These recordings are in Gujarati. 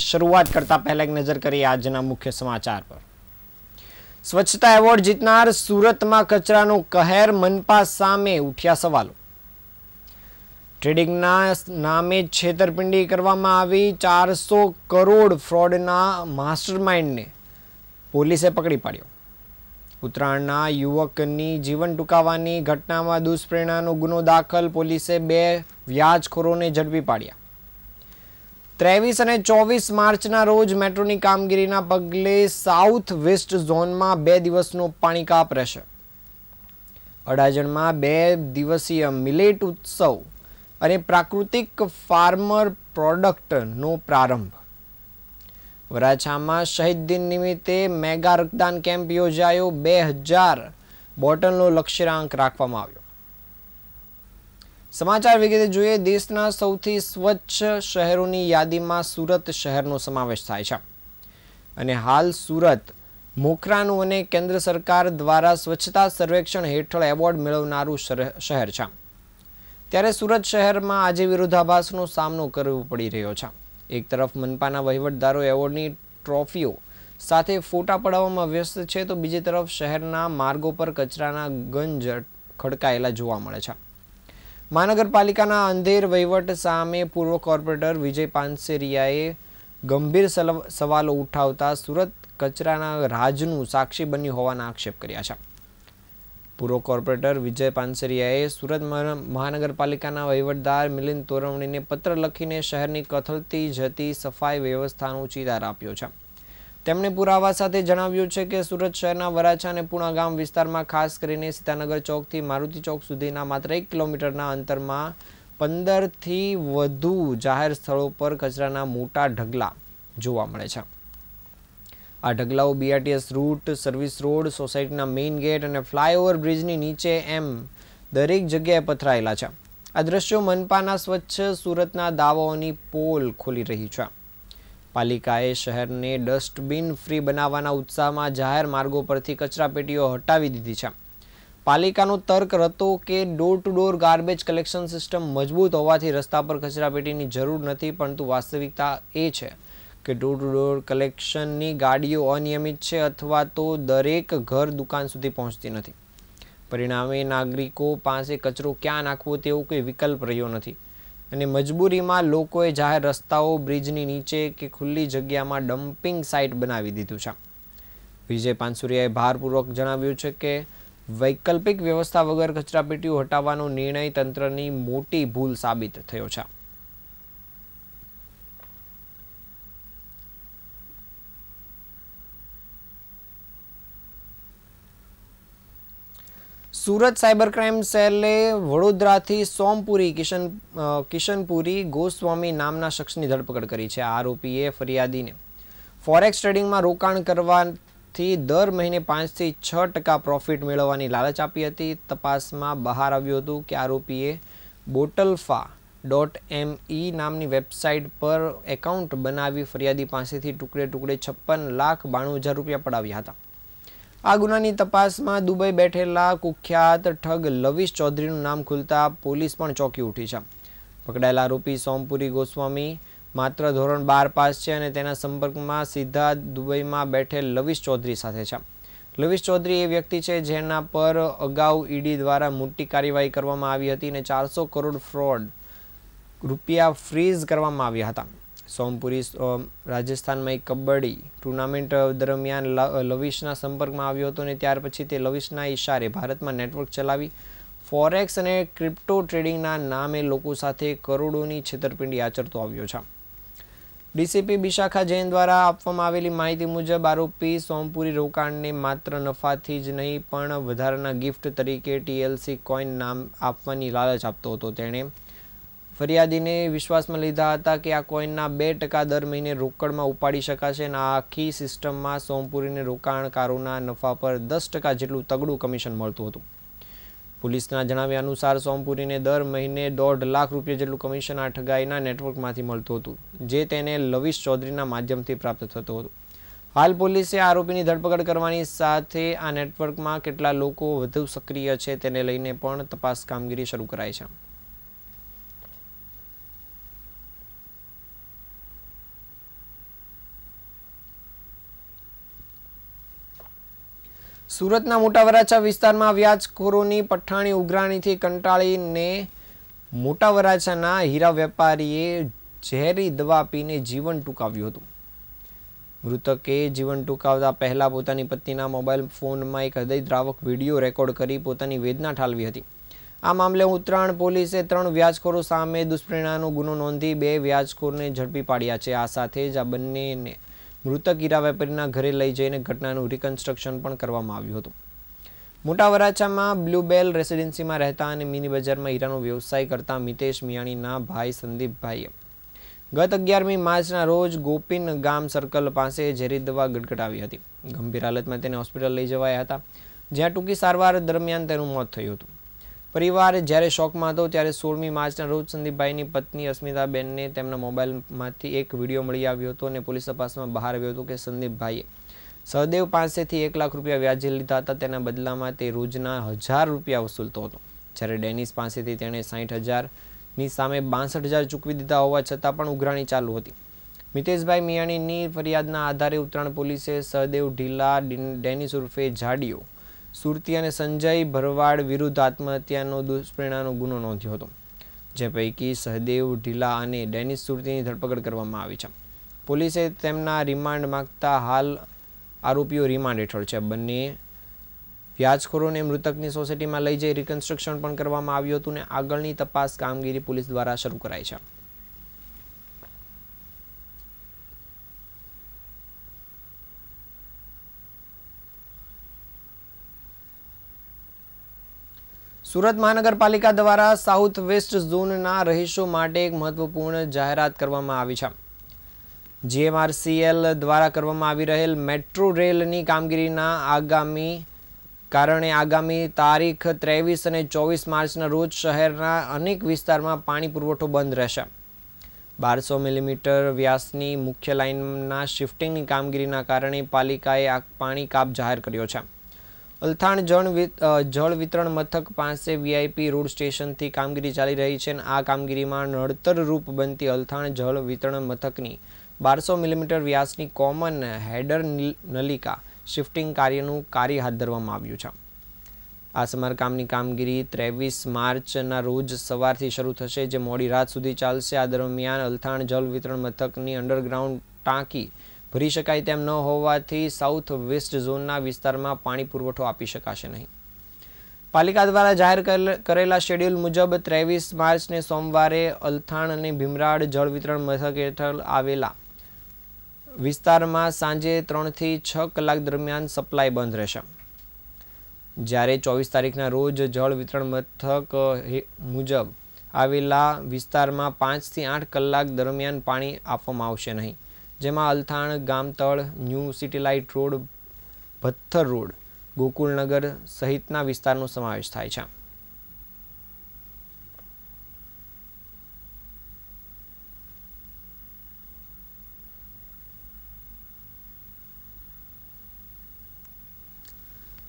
શરૂઆત કરતા પહેલા એક નજર કરીએ આજના મુખ્ય સમાચાર પર। સ્વચ્છતા એવોર્ડ જીતનાર સુરતમાં કચરાનો કહેર, મનપા સામે ઉઠ્યા સવાલો। ટ્રેડિંગના નામે છેતરપિંડી કરવામાં આવી, 400 કરોડ ફ્રોડના માસ્ટરમાઇન્ડને પોલીસે પકડી પાડ્યો। ઉત્તરાયણના યુવકની જીવન ટૂંકાવવાની ઘટનામાં દુષ્પ્રેરણાનો ગુનો દાખલ, પોલીસે 2 વ્યાજખોરોને ઝડપી પાડ્યા। 23 અને 24 માર્ચના રોજ મેટ્રોની કામગીરીના પગલે સાઉથ વેસ્ટ ઝોનમાં 2 દિવસનો પાણી કાપ રહેશે। અડાજણમાં 2 દિવસીય મિલેટ ઉત્સવ અને પ્રાકૃતિક ફાર્મર પ્રોડક્ટનો પ્રારંભ। વરાછામાં શહીદ દિન નિમિત્તે મેગા રક્તદાન કેમ્પ યોજાયો, 2000 બોટલનો લક્ષ્યાંક રાખવામાં આવ્યો। સમાચાર વિગતે જોઈએ। દેશના સૌથી સ્વચ્છ શહેરોની યાદીમાં સુરત શહેરનો સમાવેશ થાય છે અને હાલ સુરત મોખરાનું અને કેન્દ્ર સરકાર દ્વારા સ્વચ્છતા સર્વેક્ષણ હેઠળ એવોર્ડ મેળવનારું શહેર છે। ત્યારે સુરત શહેરમાં આજે વિરોધાભાસનો સામનો કરવો પડી રહ્યો છે। એક તરફ મનપાના વહીવટદારો એવોર્ડની ટ્રોફીઓ સાથે ફોટા પડાવવામાં વ્યસ્ત છે, તો બીજી તરફ શહેરના માર્ગો પર કચરાના ગંજ ખડકાયેલા જોવા મળે છે। મહાનગરપાલિકાના અંધેર વહીવટ સામે પૂર્વ કોર્પોરેટર વિજય પાનસેરિયાએ ગંભીર સવાલો ઉઠાવતા સુરત કચરાના રાજનું સાક્ષી બન્યું હોવાના આક્ષેપ કર્યા છે। પૂર્વ કોર્પોરેટર વિજય પાનસેરિયાએ સુરત મહાનગરપાલિકાના વહીવટદાર મિલિંદ તોરવણીને પત્ર લખીને શહેરની કથળતી જતી સફાઈ વ્યવસ્થાનો ચિતાર આપ્યો છે। તેમણે પુરાવા સાથે જણાવ્યું છે કે સુરત શહેરના વરાછા અને પૂણા ગામ વિસ્તારમાં, ખાસ કરીને સીતાનગર ચોકથી મારુતિ ચોક સુધીના માત્ર 1 કિલોમીટરના અંતરમાં 15થી વધુ જાહેર સ્થળો પર કચરાના મોટા ઢગલા જોવા મળે છે। આ ઢગલાઓ BRTS રૂટ, સર્વિસ રોડ, સોસાયટીના મેઇન ગેટ અને ફ્લાયઓવર બ્રિજની નીચે એમ દરેક જગ્યાએ પથરાયેલા છે। આ દ્રશ્યો મનપાના સ્વચ્છ સુરતના દાવાઓની પોલ ખોલી રહી છે। પાલિકાએ શહેરને ડસ્ટબિન ફ્રી બનાવવાના ઉત્સાહમાં જાહેર માર્ગો પરથી કચરાપેટીઓ હટાવી દીધી છે। પાલિકાનો તર્ક હતો કે door to door garbage collection system મજબૂત હોવાથી રસ્તા પર કચરાપેટીની જરૂર નથી, પરંતુ વાસ્તવિકતા એ છે કે ડોર ટુ ડોર કલેક્શનની ગાડીઓ અનિયમિત છે અથવા તો દરેક ઘર દુકાન સુધી પહોંચતી નથી। પરિણામે નાગરિકો પાસે કચરો ક્યાં નાખવો તેવો કોઈ વિકલ્પ રહ્યો નથી અને મજબૂરીમાં લોકોએ જાહેર રસ્તાઓ, બ્રિજની નીચે કે ખુલ્લી જગ્યામાં ડમ્પિંગ સાઇટ બનાવી દીધું છે। વિજય પાનસુરિયાએ ભારપૂર્વક જણાવ્યું છે કે વૈકલ્પિક વ્યવસ્થા વગર કચરાપેટીઓ હટાવવાનો નિર્ણય તંત્રની મોટી ભૂલ સાબિત થયો છે। સુરત સાયબર ક્રાઇમ સેલે વડોદરાથી સોમપુરી કિશનપુરી ગોસ્વામી નામના શખ્સની ધરપકડ કરી છે। આરોપીએ ફરિયાદીને ફોરેક્સ ટ્રેડિંગમાં રોકાણ કરવાથી દર મહિને 5 થી 6% પ્રોફિટ મેળવવાની લાલચ આપી હતી। તપાસમાં બહાર આવ્યું હતું કે આરોપીએ botlfa.me નામની વેબસાઇટ પર એકાઉન્ટ બનાવી ફરિયાદી પાસેથી ટુકડે 56,92,000 રૂપિયા પડાવ્યા હતા। આ ગુનાની તપાસમાં દુબઈ બેઠેલા કુખ્યાત ઠગ લવિશ ચૌધરીનું નામ ખુલતા પોલીસ પણ ચોંકી ઉઠી છે। પકડાયેલા આરોપી સોમપુરી ગોસ્વામી માત્ર ધોરણ 12 પાસ છે અને તેના સંપર્કમાં સીધા દુબઈમાં બેઠેલ લવિશ ચૌધરી સાથે છે। લવિશ ચૌધરી એ વ્યક્તિ છે જેના પર અગાઉ ઈડી દ્વારા મોટી કાર્યવાહી કરવામાં આવી હતી અને 400 કરોડ ફ્રોડ રૂપિયા ફ્રીઝ કરવામાં આવ્યા હતા। સોમપુરી રાજસ્થાનમાં એક કબડ્ડી ટુર્નામેન્ટ દરમિયાન લવિશના સંપર્કમાં આવ્યો હતો અને ત્યાર પછી તે લવિશના ઇશારે ભારતમાં નેટવર્ક ચલાવી ફોરેક્સ અને ક્રિપ્ટો ટ્રેડિંગના નામે લોકો સાથે કરોડોની છેતરપિંડી આચરતો આવ્યો છે। ડીસીપી બિશાખા જૈન દ્વારા આપવામાં આવેલી માહિતી મુજબ આરોપી સોમપુરી રોકાણને માત્ર નફાથી જ નહીં પણ વધારાના ગિફ્ટ તરીકે TLC કોઈન નામ આપવાની લાલચ આપતો હતો। તેણે ફરિયાદીને વિશ્વાસમાં લીધા હતા કે આ કોઈનના 2% દર મહિને રોકડમાં ઉપાડી શકાશે અને આ આખી સિસ્ટમમાં સોમપુરીને રોકાણકારોના નફા પર 10% જેટલું તગડું કમિશન મળતું હતું। પોલીસના જણાવ્યા અનુસાર સોમપુરીને દર મહિને 1.5 લાખ રૂપિયા જેટલું કમિશન આ ઠગાઈના નેટવર્કમાંથી મળતું હતું, જે તેને લવિશ ચૌધરીના માધ્યમથી પ્રાપ્ત થતું હતું। હાલ પોલીસે આરોપીની ધરપકડ કરવાની સાથે આ નેટવર્કમાં કેટલા લોકો વધુ સક્રિય છે તેને લઈને પણ તપાસ કામગીરી શરૂ કરાઈ છે। સુરતના મોટા વરાછા વિસ્તારમાં વ્યાજખોરોની પઠાણી ઉઘરાણીથી કંટાળીને મોટા વરાછાના હીરા વેપારીએ ઝેરી દવા પીને જીવન ટૂંકાવ્યું હતું. મૃતકે જીવન ટૂંકાવતા પહેલા પોતાની પત્નીના મોબાઈલ ફોનમાં એક હૃદયદ્રાવક વિડીયો રેકોર્ડ કરી પોતાની વેદના ઠાલવી હતી. આ મામલે ઉત્તરાયણ પોલીસે 3 વ્યાજખોરો સામે દુષ્પ્રેરણાનો ગુનો નોંધી 2 વ્યાજખોરને ઝડપી પાડ્યા છે. આ સાથે જ આ બંનેને મૃતક હીરા વેપારીના ઘરે લઈ જઈને ઘટનાનું રિકન્સ્ટ્રક્શન પણ કરવામાં આવ્યું હતું. મોટા વરાછામાં બ્લુબેલ રેસિડેન્સીમાં રહેતા અને મિની બજારમાં હીરાનો વ્યવસાય કરતા મિતેશ મિયાણીના ભાઈ સંદીપભાઈએ ગત 11મી માર્ચના રોજ ગોપીન ગામ સર્કલ પાસે ઝેરી દવા ગટગટાવી હતી. ગંભીર હાલતમાં તેને હોસ્પિટલ લઈ જવાયા હતા, જ્યાં ટૂંકી સારવાર દરમિયાન તેનું મોત થયું હતું. પરિવાર જ્યારે શોકમાં હતો ત્યારે 16મી માર્ચના રોજ સંદીપભાઈની પત્ની અસ્મિતાબેનને તેમના મોબાઈલમાંથી એક વિડીયો મળી આવ્યો હતો અને પોલીસ તપાસમાં બહાર આવ્યું હતું કે સંદીપભાઈએ સહદેવ પાસેથી 1 લાખ રૂપિયા વ્યાજે લીધા હતા. તેના બદલામાં તે રોજના 1000 રૂપિયા વસૂલતો હતો, જ્યારે ડેનિસ પાસેથી તેણે 60,000ની સામે 62,000 ચૂકવી દીધા હોવા છતાં પણ ઉઘરાણી ચાલુ હતી. મિતેશભાઈ મિયાણીની ફરિયાદના આધારે ઉત્તરાયણ પોલીસે સહદેવ ઢીલા, ડેનિસ ઉર્ફે જાડિયો સુરતી અને સંજય ભરવાડ વિરુદ્ધ આત્મહત્યાનો દુષ્પ્રેરણાનો ગુનો નોંધ્યો હતો, જે પૈકી સહદેવ ઢીલા અને ડેનિસ સુરતીની ધરપકડ કરવામાં આવી છે. પોલીસે તેમના રિમાન્ડ માંગતા હાલ આરોપીઓ રિમાન્ડ હેઠળ છે. બંને વ્યાજખોરોને મૃતકની સોસાયટીમાં લઈ જઈ રિકન્સ્ટ્રક્શન પણ કરવામાં આવ્યું હતું અને આગળની તપાસ કામગીરી પોલીસ દ્વારા શરૂ કરાઈ છે. સુરત મહાનગરપાલિકા દ્વારા સાઉથ વેસ્ટ ઝોનના રહીશો માટે એક મહત્વપૂર્ણ જાહેરાત કરવામાં આવી છે. GMRCL દ્વારા કરવામાં આવી રહેલ મેટ્રો રેલની કામગીરીના આગામી તારીખ 23 અને 24 માર્ચના રોજ શહેરના અનેક વિસ્તારમાં પાણી પુરવઠો બંધ રહેશે. 1200 મિલીમીટર વ્યાસની મુખ્ય લાઇનના શિફ્ટિંગની કામગીરીના કારણે પાલિકાએ આ પાણી કાપ જાહેર કર્યો છે. અલથાણ જળ વિતરણ મથક પાસે VIP રોડ સ્ટેશનથી કામગીરી ચાલી રહી છે. આ કામગીરીમાં નડતરરૂપ બનતી અલથાણ જળ વિતરણ મથકની 1200 મિલીમીટર વ્યાસની કોમન હેડર નલિકા શિફ્ટિંગ કાર્યનું કાર્ય હાથ ધરવામાં આવ્યું છે. આ સમારકામની કામગીરી 23 માર્ચના રોજ સવારથી શરૂ થશે, જે મોડી રાત સુધી ચાલશે. આ દરમિયાન અલથાણ જળ વિતરણ મથકની અંડરગ્રાઉન્ડ ટાંકી ભરી શકાય તેમ ન હોવાથી સાઉથ વેસ્ટ ઝોનના વિસ્તારમાં પાણી પુરવઠો આપી શકાશે નહીં. પાલિકા દ્વારા જાહેર કરેલા શેડ્યુલ મુજબ 23 માર્ચને સોમવારે અલથાણ અને ભીમરાડ જળ વિતરણ મથક હેઠળ આવેલા વિસ્તારમાં સાંજે 3 થી 6 કલાક દરમિયાન સપ્લાય બંધ રહેશે, જ્યારે 24 તારીખના રોજ જળ વિતરણ મથક મુજબ આવેલા વિસ્તારમાં 5 થી 8 કલાક દરમિયાન પાણી આપવામાં આવશે નહીં, જેમાં અલથાણ, ગામતળ, New City Light road, Bhatthar road, Gokulnagar સહિતના વિસ્તારનો સમાવેશ થાય છે.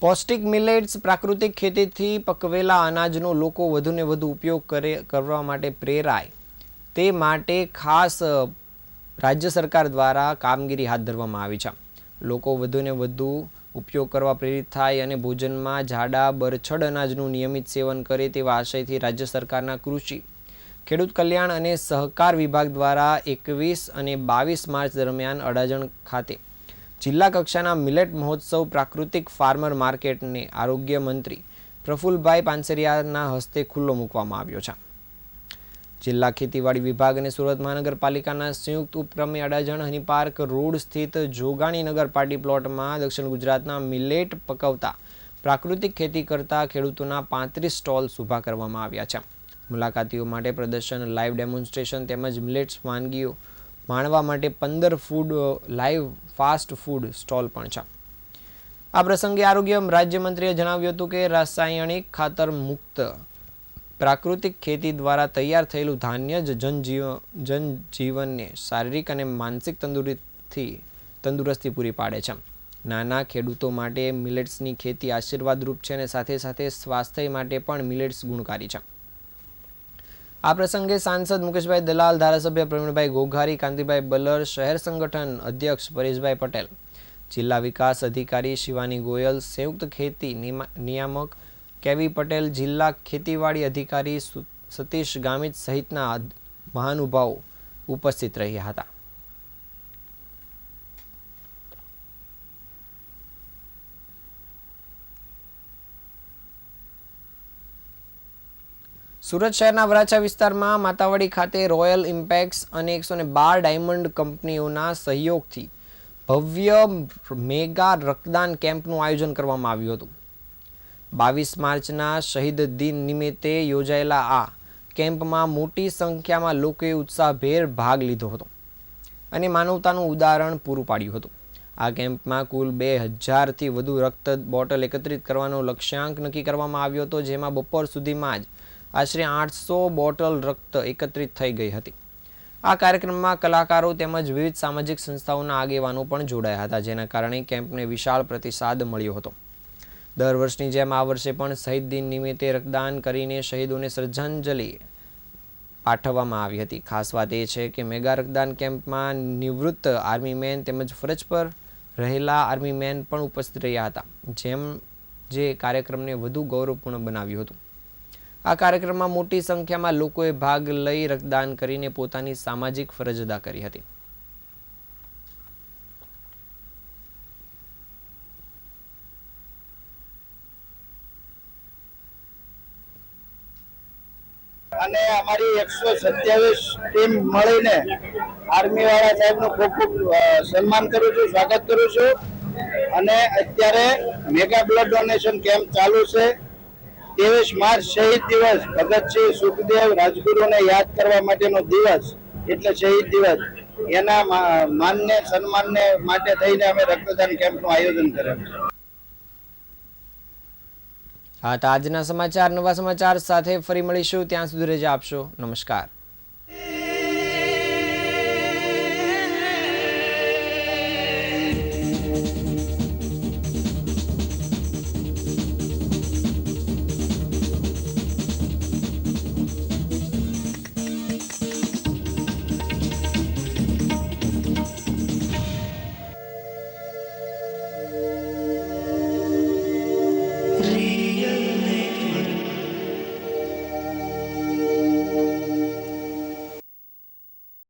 પૌષ્ટિક મિલેટ્સ પ્રાકૃતિક ખેતીથી પકવેલા અનાજનો લોકો વધુને વધુ ઉપયોગ કરવા માટે પ્રેરાય તે માટે ખાસ રાજ્ય સરકાર દ્વારા કામગીરી હાથ ધરવામાં આવી છે. લોકો વધુને વધુ ઉપયોગ કરવા પ્રેરિત થાય અને ભોજનમાં જાડા બરછડ અનાજનું નિયમિત સેવન કરે તેવા આશયથી રાજ્ય સરકારના કૃષિ, ખેડૂત કલ્યાણ અને સહકાર વિભાગ દ્વારા 21 અને 22 માર્ચ દરમિયાન અડાજણ ખાતે જિલ્લા કક્ષાના મિલેટ મહોત્સવ પ્રાકૃતિક ફાર્મર માર્કેટને આરોગ્ય મંત્રી પ્રફુલભાઈ પાનસરિયાના હસ્તે ખુલ્લો મૂકવામાં આવ્યો છે. જિલ્લા ખેતીવાડી વિભાગ અને સુરત મહાનગરપાલિકાના સંયુક્ત ઉપક્રમે અડાજણ હની પાર્ક રોડ સ્થિત જોગાણીનગર પાર્ટી પ્લોટમાં દક્ષિણ ગુજરાતના મિલેટ પકવતા પ્રાકૃતિક ખેતી કરતા ખેડૂતોના 35 સ્ટોલ્સ ઊભા કરવામાં આવ્યા છે. મુલાકાતીઓ માટે પ્રદર્શન, લાઈવ ડેમોન્સ્ટ્રેશન તેમજ મિલેટ્સ વાનગીઓ માણવા માટે 15 લાઈવ ફાસ્ટ ફૂડ સ્ટોલ પણ છે. આ પ્રસંગે આરોગ્ય રાજ્યમંત્રીએ જણાવ્યું હતું કે રાસાયણિક ખાતર મુક્ત પ્રાકૃતિક ખેતી દ્વારા તૈયાર થયેલું ધાન્ય જ જનજીવનને શારીરિક અને માનસિક તંદુરસ્તી પૂરી પાડે છે. નાના ખેડૂતો માટે મિલેટ્સની ખેતી આશીર્વાદરૂપ છે અને સાથે સાથે સ્વાસ્થ્ય માટે પણ મિલેટ્સ ગુણકારી છે. આ પ્રસંગે સાંસદ મુકેશભાઈ દલાલ, ધારાસભ્ય પ્રવીણભાઈ ઘોઘારી, કાંતિભાઈ બલર, શહેર સંગઠન અધ્યક્ષ પરેશભાઈ પટેલ, જિલ્લા વિકાસ અધિકારી શિવાની ગોયલ, સંયુક્ત ખેતી નિયામક કેવી પટેલ, જિલ્લા ખેતીવાડી અધિકારી સતીશ ગામિત સહિતના મહાનુભાવો ઉપસ્થિત રહ્યા હતા. સુરત શહેરના વરાછા વિસ્તારમાં માતાવાડી ખાતે રોયલ ઇમ્પેક્ટ્સ અને 112 ડાયમંડ કંપનીઓના સહયોગથી ભવ્ય મેગા રક્તદાન કેમ્પનું આયોજન કરવામાં આવ્યું હતું. 22 માર્ચના શહીદ દિન નિમિત્તે યોજાયેલા આ કેમ્પમાં મોટી સંખ્યામાં લોકોએ ઉત્સાહભેર ભાગ લીધો હતો અને માનવતાનું ઉદાહરણ પૂરું પાડ્યું હતું. આ કેમ્પમાં કુલ 2000થી વધુ રક્ત બોટલ એકત્રિત કરવાનો લક્ષ્યાંક નક્કી કરવામાં આવ્યો હતો, જેમાં બપોર સુધીમાં જ આશરે 800 બોટલ રક્ત એકત્રિત થઈ ગઈ હતી. આ કાર્યક્રમમાં કલાકારો તેમજ વિવિધ સામાજિક સંસ્થાઓના આગેવાનો પણ જોડાયા હતા, જેના કારણે કેમ્પને વિશાળ પ્રતિસાદ મળ્યો હતો. દર વર્ષની જેમ આ વર્ષે પણ શહીદ દિન નિમિત્તે રક્તદાન કરીને શહીદોને શ્રદ્ધાંજલિ પાઠવવામાં આવી હતી. ખાસ વાત એ છે કે મેગા રક્તદાન કેમ્પમાં નિવૃત્ત આર્મી મેન તેમજ ફરજ પર રહેલા આર્મી મેન પણ ઉપસ્થિત રહ્યા હતા, જે કાર્યક્રમને વધુ ગૌરવપૂર્ણ બનાવ્યું હતું. આ કાર્યક્રમમાં મોટી સંખ્યામાં લોકોએ ભાગ લઈ રક્તદાન કરીને પોતાની સામાજિક ફરજ અદા કરી હતી. અને અમારી 127 ટીમ મળીને આર્મી વાળા સાહેબનું ખૂબ ખૂબ સન્માન કરું છું, સ્વાગત કરું છું. અને અત્યારે મેગા બ્લડ ડોનેશન કેમ્પ ચાલુ છે. 23 માર્ચ શહીદ દિવસ, ભગતસિંહ, સુખદેવ, રાજગુરુને યાદ કરવા માટેનો દિવસ એટલે શહીદ દિવસ. એના માનને સન્માનને માટે થઈને અમે રક્તદાન કેમ્પનું આયોજન કરેલું છે. હા, તો આજના સમાચાર. નવા સમાચાર સાથે ફરી મળીશું. ત્યાં સુધી રજા આપશો. નમસ્કાર.